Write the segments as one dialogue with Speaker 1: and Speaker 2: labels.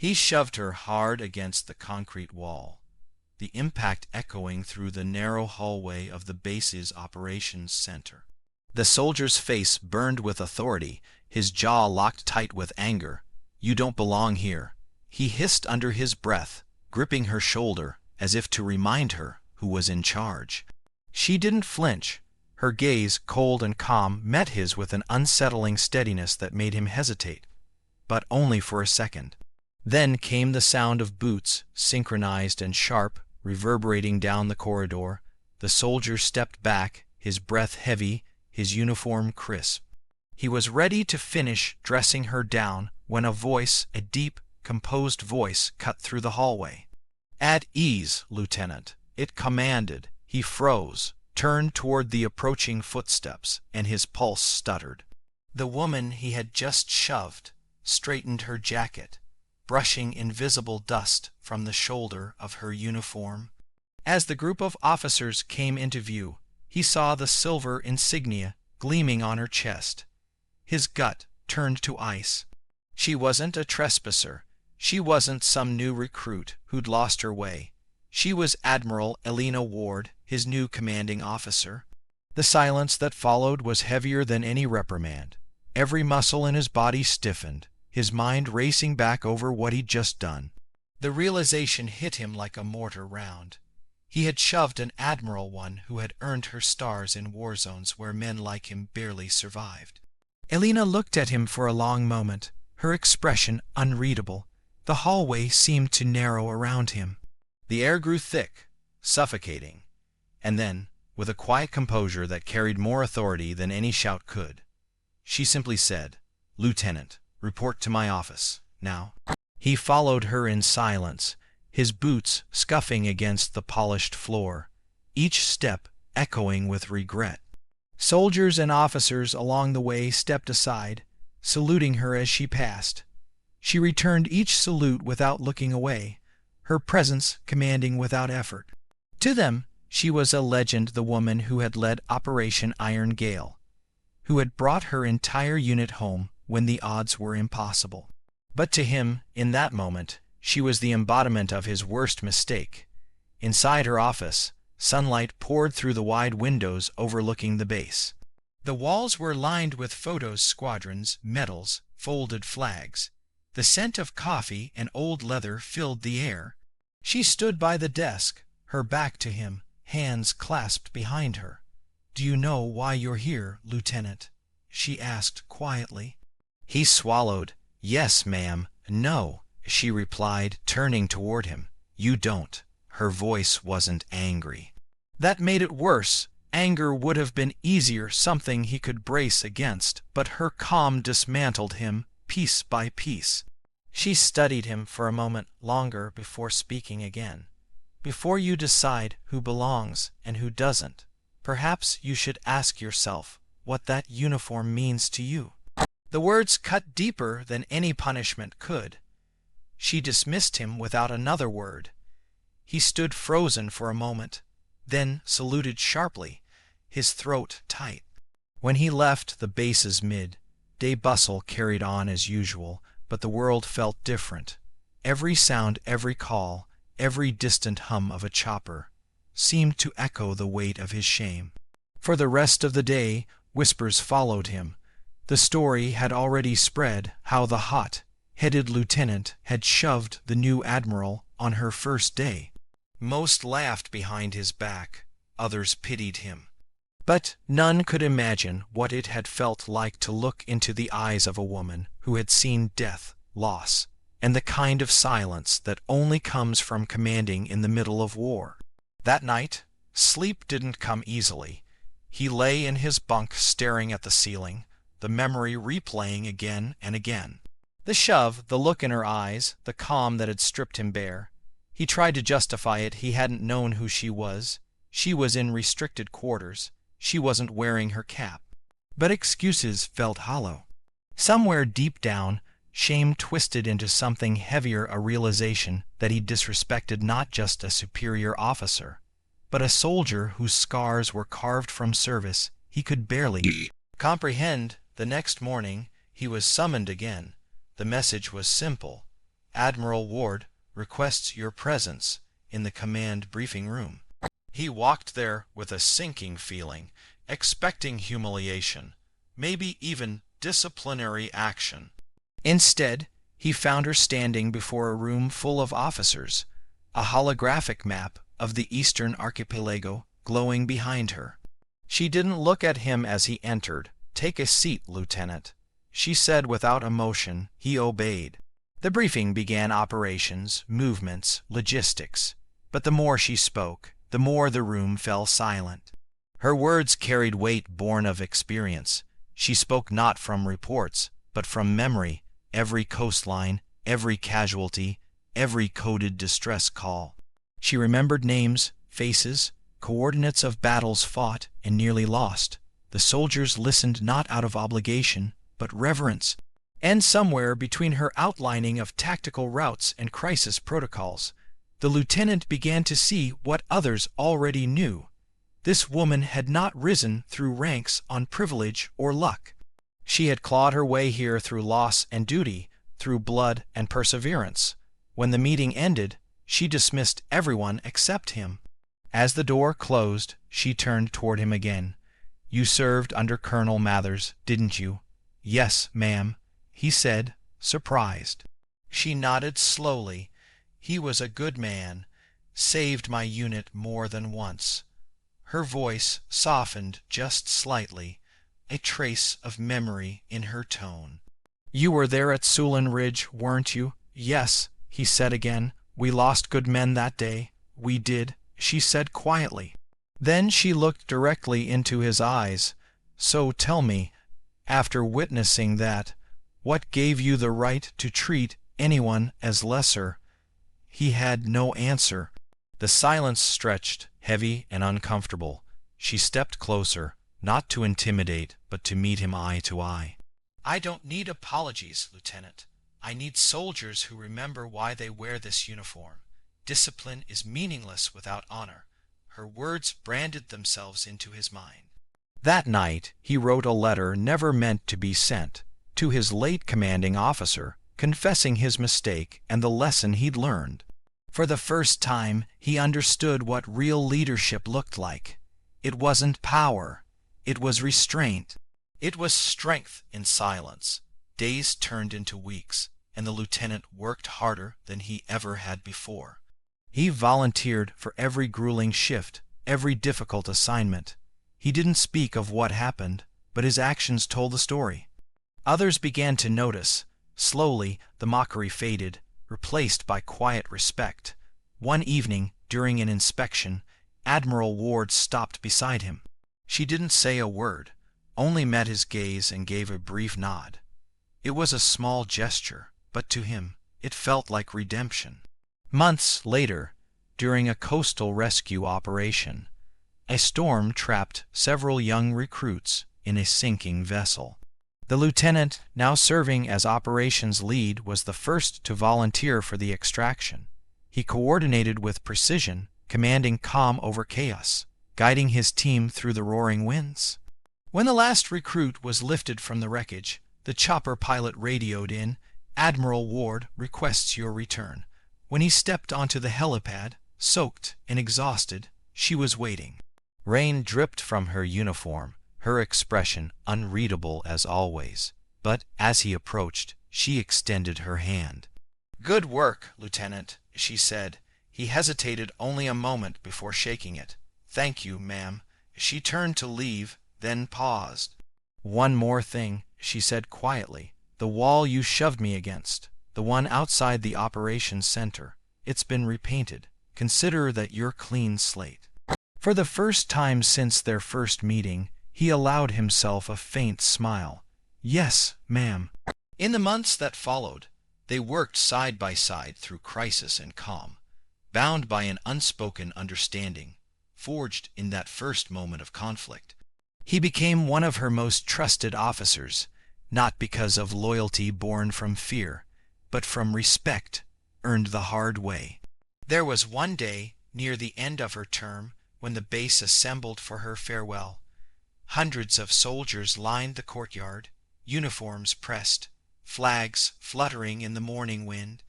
Speaker 1: He shoved her hard against the concrete wall, the impact echoing through the narrow hallway of the base's operations center. The soldier's face burned with authority, his jaw locked tight with anger. "You don't belong here," he hissed under his breath, gripping her shoulder as if to remind her who was in charge. She didn't flinch. Her gaze, cold and calm, met his with an unsettling steadiness that made him hesitate, but only for a second. Then came the sound of boots, synchronized and sharp, reverberating down the corridor. The soldier stepped back, his breath heavy, his uniform crisp. He was ready to finish dressing her down when a voice, a deep, composed voice, cut through the hallway. "At ease, Lieutenant," it commanded. He froze, turned toward the approaching footsteps, and his pulse stuttered. The woman he had just shoved straightened her jacket, brushing invisible dust from the shoulder of her uniform. As the group of officers came into view, he saw the silver insignia gleaming on her chest. His gut turned to ice. She wasn't a trespasser. She wasn't some new recruit who'd lost her way. She was Admiral Elena Ward, his new commanding officer. The silence that followed was heavier than any reprimand. Every muscle in his body stiffened, his mind racing back over what he'd just done. The realization hit him like a mortar round. He had shoved an admiral, one who had earned her stars in war zones where men like him barely survived. Elena looked at him for a long moment, her expression unreadable. The hallway seemed to narrow around him. The air grew thick, suffocating, and then, with a quiet composure that carried more authority than any shout could, she simply said, "Lieutenant, report to my office, now." He followed her in silence, his boots scuffing against the polished floor, each step echoing with regret. Soldiers and officers along the way stepped aside, saluting her as she passed. She returned each salute without looking away, her presence commanding without effort. To them, she was a legend, the woman who had led Operation Iron Gale, who had brought her entire unit home when the odds were impossible. But to him, in that moment, she was the embodiment of his worst mistake. Inside her office, sunlight poured through the wide windows overlooking the base. The walls were lined with photos, squadrons, medals, folded flags. The scent of coffee and old leather filled the air. She stood by the desk, her back to him, hands clasped behind her. "Do you know why you're here, Lieutenant?" she asked quietly. He swallowed. "Yes, ma'am." "No," she replied, turning toward him. "You don't." Her voice wasn't angry. That made it worse. Anger would have been easier, something he could brace against, but her calm dismantled him piece by piece. She studied him for a moment longer before speaking again. "Before you decide who belongs and who doesn't, perhaps you should ask yourself what that uniform means to you." The words cut deeper than any punishment could. She dismissed him without another word. He stood frozen for a moment, then saluted sharply, his throat tight. When he left the base's mid-day bustle carried on as usual, but the world felt different. Every sound, every call, every distant hum of a chopper seemed to echo the weight of his shame. For the rest of the day, whispers followed him. The story had already spread how the hot-headed lieutenant had shoved the new admiral on her first day. Most laughed behind his back, others pitied him. But none could imagine what it had felt like to look into the eyes of a woman who had seen death, loss, and the kind of silence that only comes from commanding in the middle of war. That night, sleep didn't come easily. He lay in his bunk staring at the ceiling, the memory replaying again and again. The shove, the look in her eyes, the calm that had stripped him bare. He tried to justify it. He hadn't known who she was. She was in restricted quarters. She wasn't wearing her cap. But excuses felt hollow. Somewhere deep down, shame twisted into something heavier, a realization that he disrespected not just a superior officer, but a soldier whose scars were carved from service he could barely comprehend. The next morning he was summoned again. The message was simple. Admiral Ward requests your presence in the command briefing room." He walked there with a sinking feeling, expecting humiliation, maybe even disciplinary action. Instead, he found her standing before a room full of officers, a holographic map of the Eastern Archipelago glowing behind her. She didn't look at him as he entered. "Take a seat, Lieutenant," she said without emotion. He obeyed. The briefing began operations, movements, logistics. But the more she spoke, the more the room fell silent. Her words carried weight born of experience. She spoke not from reports, but from memory, every coastline, every casualty, every coded distress call. She remembered names, faces, coordinates of battles fought and nearly lost. The soldiers listened not out of obligation, but reverence. And somewhere between her outlining of tactical routes and crisis protocols, the lieutenant began to see what others already knew. This woman had not risen through ranks on privilege or luck. She had clawed her way here through loss and duty, through blood and perseverance. When the meeting ended, she dismissed everyone except him. As the door closed, she turned toward him again. "You served under Colonel Mathers, didn't you?" "Yes, ma'am," he said, surprised. She nodded slowly. "He was a good man, saved my unit more than once." Her voice softened just slightly, a trace of memory in her tone. "You were there at Sulin Ridge, weren't you?" "Yes," he said again. "We lost good men that day." "We did," she said quietly. Then she looked directly into his eyes. "So tell me, after witnessing that, what gave you the right to treat anyone as lesser?" He had no answer. The silence stretched, heavy and uncomfortable. She stepped closer, not to intimidate, but to meet him eye to eye. "I don't need apologies, Lieutenant. I need soldiers who remember why they wear this uniform. Discipline is meaningless without honor." Her words branded themselves into his mind. That night he wrote a letter never meant to be sent, to his late commanding officer, confessing his mistake and the lesson he'd learned. For the first time he understood what real leadership looked like. It wasn't power. It was restraint. It was strength in silence. Days turned into weeks, and the lieutenant worked harder than he ever had before. He volunteered for every grueling shift, every difficult assignment. He didn't speak of what happened, but his actions told the story. Others began to notice. Slowly the mockery faded, replaced by quiet respect. One evening, during an inspection, Admiral Ward stopped beside him. She didn't say a word, only met his gaze and gave a brief nod. It was a small gesture, but to him it felt like redemption. Months later, during a coastal rescue operation, a storm trapped several young recruits in a sinking vessel. The lieutenant, now serving as operations lead, was the first to volunteer for the extraction. He coordinated with precision, commanding calm over chaos, guiding his team through the roaring winds. When the last recruit was lifted from the wreckage, the chopper pilot radioed in, "Admiral Ward requests your return." When he stepped onto the helipad, soaked and exhausted, she was waiting. Rain dripped from her uniform, her expression unreadable as always. But as he approached, she extended her hand. "Good work, Lieutenant," she said. He hesitated only a moment before shaking it. "Thank you, ma'am." She turned to leave, then paused. "One more thing," she said quietly. "The wall you shoved me against, the one outside the operations center, it's been repainted. Consider that you're clean slate." For the first time since their first meeting, he allowed himself a faint smile. "Yes, ma'am." In the months that followed, they worked side by side through crisis and calm, bound by an unspoken understanding, forged in that first moment of conflict. He became one of her most trusted officers, not because of loyalty born from fear, but from respect earned the hard way. There was one day, near the end of her term, when the base assembled for her farewell. Hundreds of soldiers lined the courtyard, uniforms pressed, flags fluttering in the morning wind.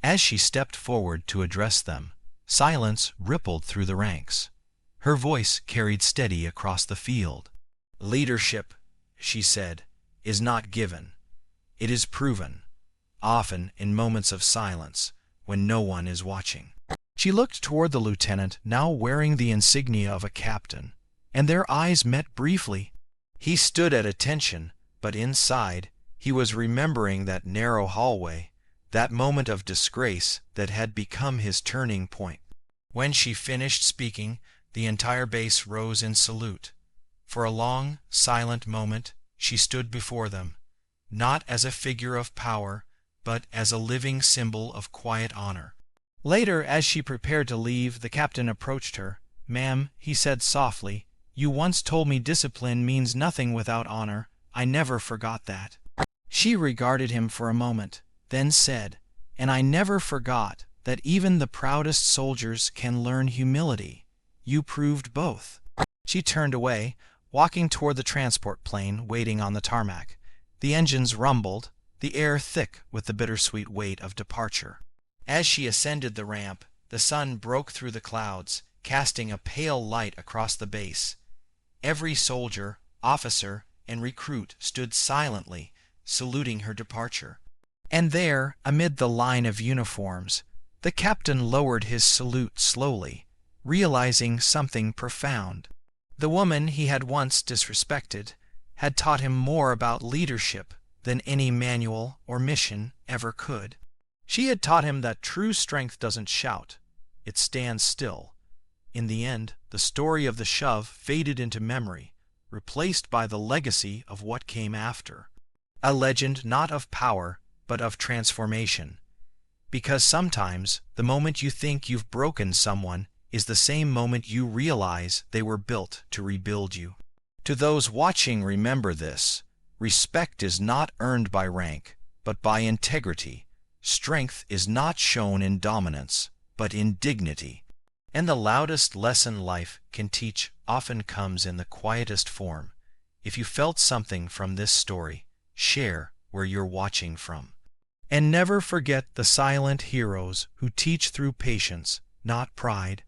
Speaker 1: As she stepped forward to address them, silence rippled through the ranks. Her voice carried steady across the field. "Leadership," she said, "is not given. It is proven, often in moments of silence, when no one is watching." She looked toward the lieutenant, now wearing the insignia of a captain, and their eyes met briefly. He stood at attention, but inside he was remembering that narrow hallway, that moment of disgrace that had become his turning point. When she finished speaking, the entire base rose in salute. For a long, silent moment she stood before them, not as a figure of power, but as a living symbol of quiet honor. Later, as she prepared to leave, the captain approached her. "Ma'am," he said softly, "you once told me discipline means nothing without honor. I never forgot that." She regarded him for a moment, then said, "And I never forgot that even the proudest soldiers can learn humility. You proved both." She turned away, walking toward the transport plane waiting on the tarmac. The engines rumbled, the air thick with the bittersweet weight of departure. As she ascended the ramp, the sun broke through the clouds, casting a pale light across the base. Every soldier, officer, and recruit stood silently, saluting her departure. And there, amid the line of uniforms, the captain lowered his salute slowly, realizing something profound. The woman he had once disrespected had taught him more about leadership than any manual or mission ever could. She had taught him that true strength doesn't shout, it stands still. In the end, the story of the shove faded into memory, replaced by the legacy of what came after. A legend not of power, but of transformation. Because sometimes the moment you think you've broken someone is the same moment you realize they were built to rebuild you. To those watching, remember this: respect is not earned by rank, but by integrity. Strength is not shown in dominance, but in dignity. And the loudest lesson life can teach often comes in the quietest form. If you felt something from this story, share where you're watching from. And never forget the silent heroes who teach through patience, not pride.